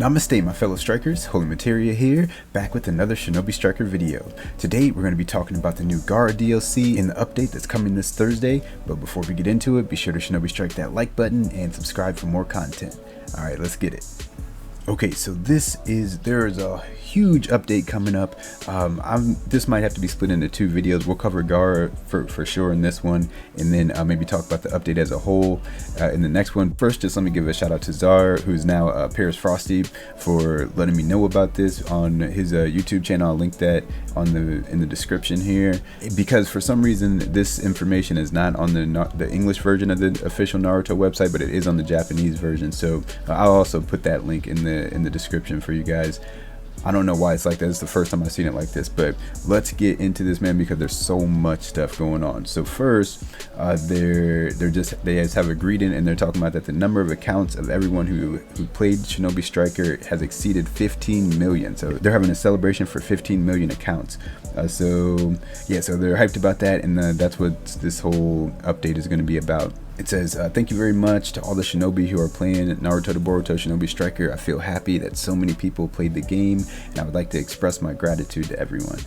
Namaste my fellow strikers, Holy Materia here, back with another Shinobi Striker video. Today we're going to be talking about the new Gaara DLC and the update that's coming this Thursday, but before we get into it, be sure to Shinobi Strike that like button and subscribe for more content. Alright, let's get it. Okay, so there is a huge update coming up. This might have to be split into two videos. We'll cover Gaara for sure in this one, and then maybe talk about the update as a whole in the next one. First, just let me give a shout out to Zar, who's now Paris Frosty, for letting me know about this on his YouTube channel. I'll link that in the description here, because for some reason this information is not on the English version of the official Naruto website, but it is on the Japanese version. So I'll also put that link in the description for you guys. I don't know why it's like that. It's the first time I've seen it like this, but let's get into this, man, because there's so much stuff going on. So first, they just have a greeting, and they're talking about that the number of accounts of everyone who played Shinobi Striker has exceeded 15 million. So they're having a celebration for 15 million accounts. So they're hyped about that, and that's what this whole update is going to be about. It says, thank you very much to all the Shinobi who are playing Naruto to Boruto Shinobi Striker. I feel happy that so many people played the game, and I would like to express my gratitude to everyone.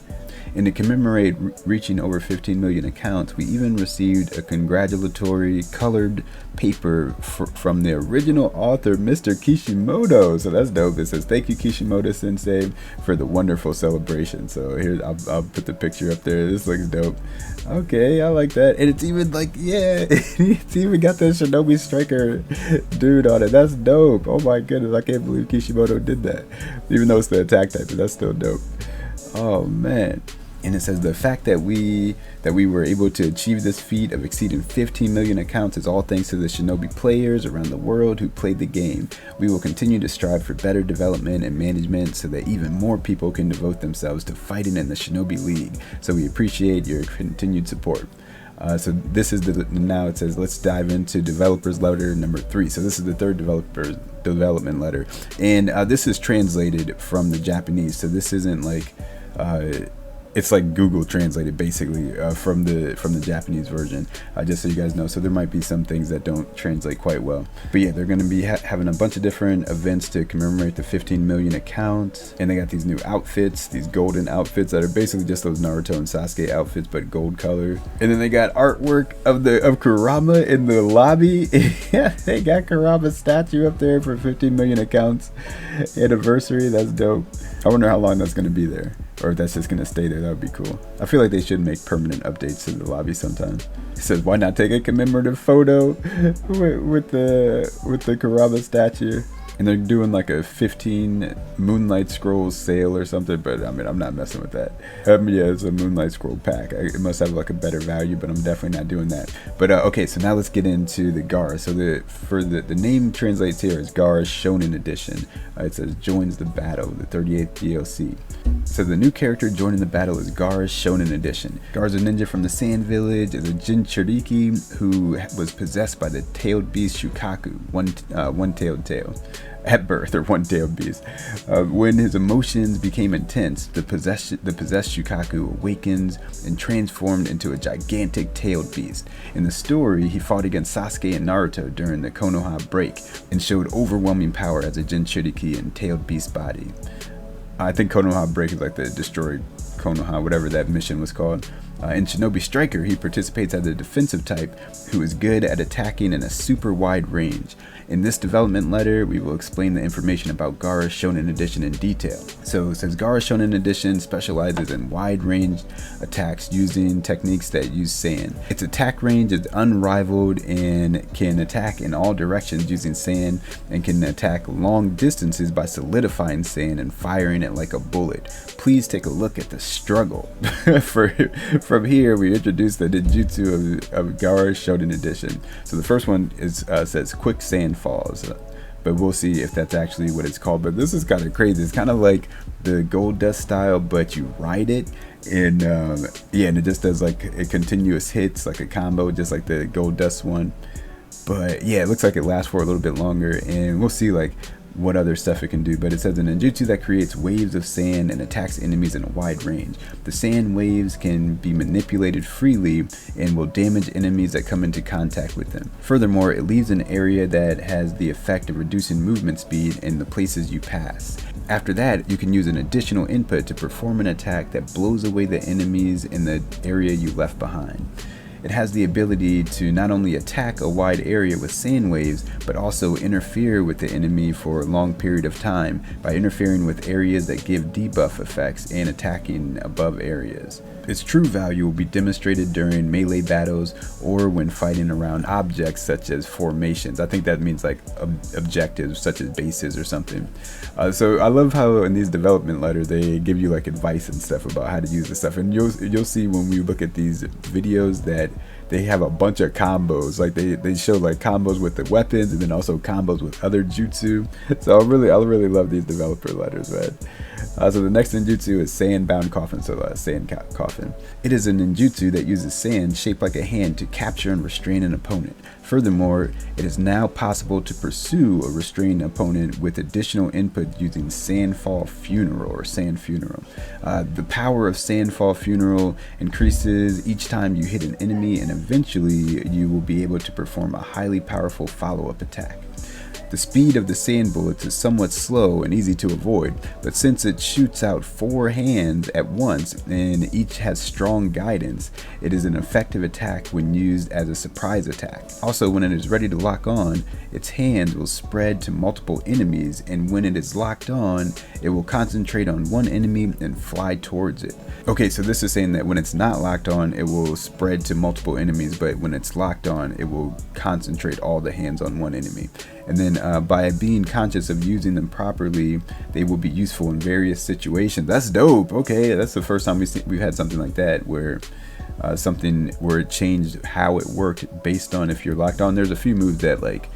And to commemorate reaching over 15 million accounts, we even received a congratulatory colored paper from the original author, Mr. Kishimoto. So that's dope. It says, thank you, Kishimoto Sensei, for the wonderful celebration. So here, I'll put the picture up there. This looks dope. Okay, I like that. And it's even like, yeah, it's even got the Shinobi Striker dude on it. That's dope. Oh my goodness, I can't believe Kishimoto did that. Even though it's the attack type, but that's still dope. Oh man. And it says the fact that we were able to achieve this feat of exceeding 15 million accounts is all thanks to the Shinobi players around the world who played the game. We will continue to strive for better development and management so that even more people can devote themselves to fighting in the Shinobi League. So we appreciate your continued support. So this is now it says, let's dive into developers letter number 3. So this is the third development letter, and this is translated from the Japanese. So this isn't like it's like Google translated basically from the Japanese version, just so you guys know. So there might be some things that don't translate quite well, but yeah, they're going to be having a bunch of different events to commemorate the 15 million accounts, and they got these new outfits, these golden outfits that are basically just those Naruto and Sasuke outfits but gold color. And then they got artwork of Kurama in the lobby. Yeah, they got Kurama's statue up there for 15 million accounts anniversary. That's dope. I wonder how long that's going to be there, or if that's just going to stay there. That would be cool. I feel like they should make permanent updates to the lobby sometime. It says, why not take a commemorative photo with the Kurama statue? And they're doing like a 15 Moonlight Scrolls sale or something, but I mean, I'm not messing with that. Yeah, it's a Moonlight Scroll pack. It must have like a better value, but I'm definitely not doing that. But okay, so now let's get into the Gaara. So the name translates here as Gaara Shonen Edition. It says joins the battle, the 38th DLC. So the new character joining the battle is Gaara Shonen Edition. Gaara's a ninja from the Sand Village, is a Jinchuriki who was possessed by the tailed beast Shukaku, one-tailed tail. At birth, or one-tailed beast. When his emotions became intense, the possessed Shukaku awakens and transformed into a gigantic tailed beast. In the story, he fought against Sasuke and Naruto during the Konoha break and showed overwhelming power as a Jinchuriki and tailed beast body. I think Konoha break is like the destroy Konoha, whatever that mission was called. In Shinobi Striker, he participates as a defensive type who is good at attacking in a super wide range. In this development letter, we will explain the information about Gaara Shonen Edition in detail. So it says Gaara Shonen Edition specializes in wide range attacks using techniques that use sand. Its attack range is unrivaled and can attack in all directions using sand, and can attack long distances by solidifying sand and firing it like a bullet. Please take a look at the struggle. From here, we introduce the ninjutsu of Gaara Shonen Edition. So the first one says quick sand falls, but we'll see if that's actually what it's called. But this is kind of crazy. It's kind of like the Gold Dust style, but you ride it, and yeah, and it just does like a continuous hits, like a combo, just like the Gold Dust one. But yeah, it looks like it lasts for a little bit longer, and we'll see. Like what other stuff it can do, but it says a ninjutsu that creates waves of sand and attacks enemies in a wide range. The sand waves can be manipulated freely and will damage enemies that come into contact with them. Furthermore, it leaves an area that has the effect of reducing movement speed in the places you pass. After that, you can use an additional input to perform an attack that blows away the enemies in the area you left behind. It has the ability to not only attack a wide area with sand waves, but also interfere with the enemy for a long period of time by interfering with areas that give debuff effects and attacking above areas. Its true value will be demonstrated during melee battles or when fighting around objects such as formations. I think that means like objectives such as bases or something. So I love how in these development letters they give you like advice and stuff about how to use this stuff, and you'll see when we look at these videos that they have a bunch of combos. Like they show like combos with the weapons and then also combos with other jutsu. So I really love these developer letters, man. So the next ninjutsu is Sand-Bound Coffin, sand coffin. It is a ninjutsu that uses sand shaped like a hand to capture and restrain an opponent. Furthermore, it is now possible to pursue a restrained opponent with additional input using Sandfall Funeral or Sand Funeral. The power of Sandfall Funeral increases each time you hit an enemy, and eventually you will be able to perform a highly powerful follow-up attack. The speed of the sand bullets is somewhat slow and easy to avoid, but since it shoots out 4 hands at once and each has strong guidance, it is an effective attack when used as a surprise attack. Also, when it is ready to lock on, its hands will spread to multiple enemies, and when it is locked on, it will concentrate on one enemy and fly towards it. Okay, so this is saying that when it's not locked on, it will spread to multiple enemies, but when it's locked on, it will concentrate all the hands on one enemy. And then by being conscious of using them properly, they will be useful in various situations. That's dope. Okay, that's the first time we've had something like that where it changed how it worked based on if you're locked on. There's a few moves that like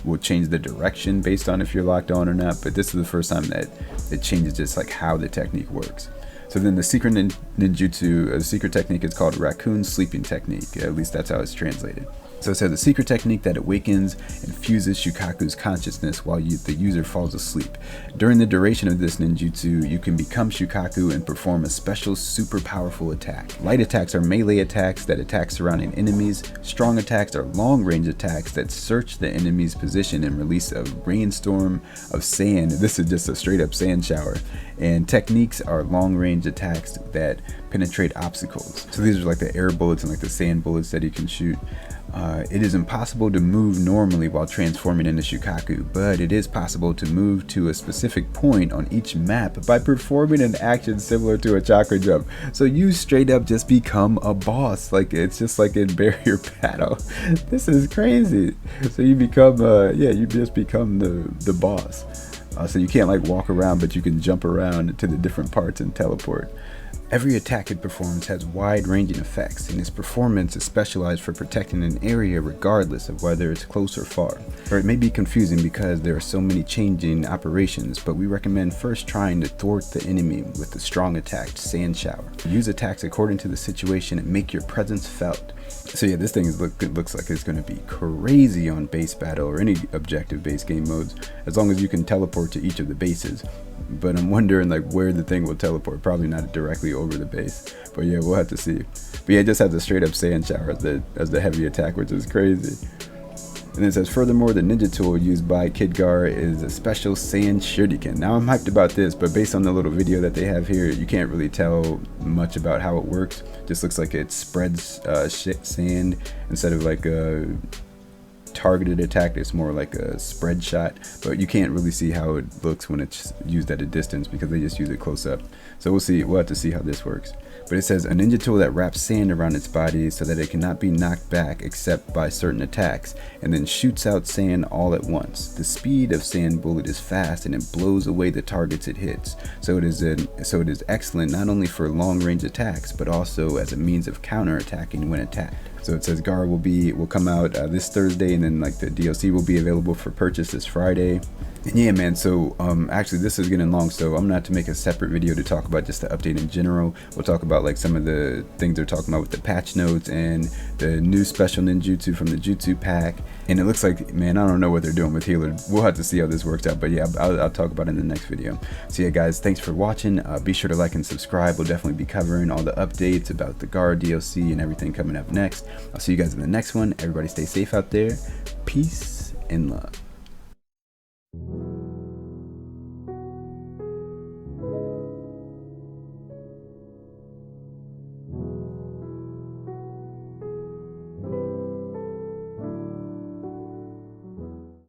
will change the direction based on if you're locked on or not, but this is the first time that it changes just like how the technique works. So then the secret ninjutsu, the secret technique is called Raccoon Sleeping Technique. At least that's how it's translated. So it says a secret technique that awakens and fuses Shukaku's consciousness while the user falls asleep. During the duration of this ninjutsu, you can become Shukaku and perform a special super powerful attack. Light attacks are melee attacks that attack surrounding enemies. Strong attacks are long range attacks that search the enemy's position and release a rainstorm of sand. This is just a straight up sand shower. And techniques are long range attacks that penetrate obstacles. So these are like the air bullets and like the sand bullets that you can shoot. It is impossible to move normally while transforming into Shukaku, but it is possible to move to a specific point on each map by performing an action similar to a chakra jump. So you straight up just become a boss. Like it's just like in barrier battle. This is crazy. So you become, you just become the boss. So you can't like walk around, but you can jump around to the different parts and teleport. Every attack it performs has wide-ranging effects, and its performance is specialized for protecting an area regardless of whether it's close or far. Or it may be confusing because there are so many changing operations, but we recommend first trying to thwart the enemy with the strong attack Sand Shower. Use attacks according to the situation and make your presence felt. So yeah, this thing looks like it's going to be crazy on base battle or any objective based game modes, as long as you can teleport to each of the bases. But I'm wondering like where the thing will teleport. Probably not directly over the base, but yeah, we'll have to see. But yeah, it just has a straight up sand shower as the heavy attack, which is crazy. And it says, furthermore, the ninja tool used by Kid Gaara is a special sand shuriken. Now I'm hyped about this, but based on the little video that they have here, you can't really tell much about how it works. Just looks like it spreads sand instead of like a targeted attack. It's more like a spread shot, but you can't really see how it looks when it's used at a distance because they just use it close up. So we'll have to see how this works. But it says a ninja tool that wraps sand around its body so that it cannot be knocked back except by certain attacks, and then shoots out sand all at once. The speed of sand bullet is fast and it blows away the targets it hits. So it is excellent not only for long range attacks but also as a means of counter attacking when attacked. So it says Gaara will come out this Thursday, and then like the DLC will be available for purchase this Friday. And yeah, man, so actually this is getting long, so I'm gonna have to make a separate video to talk about just the update in general. We'll talk about like some of the things they're talking about with the patch notes and the new special ninjutsu from the jutsu pack, And it looks like, man, I don't know what they're doing with Healer. We'll have to see how this works out, but yeah, I'll talk about it in the next video. So yeah, guys, thanks for watching. Be sure to like and subscribe. We'll definitely be covering all the updates about the Gaara DLC and everything coming up next. I'll see you guys in the next one. Everybody stay safe out there. Peace and love.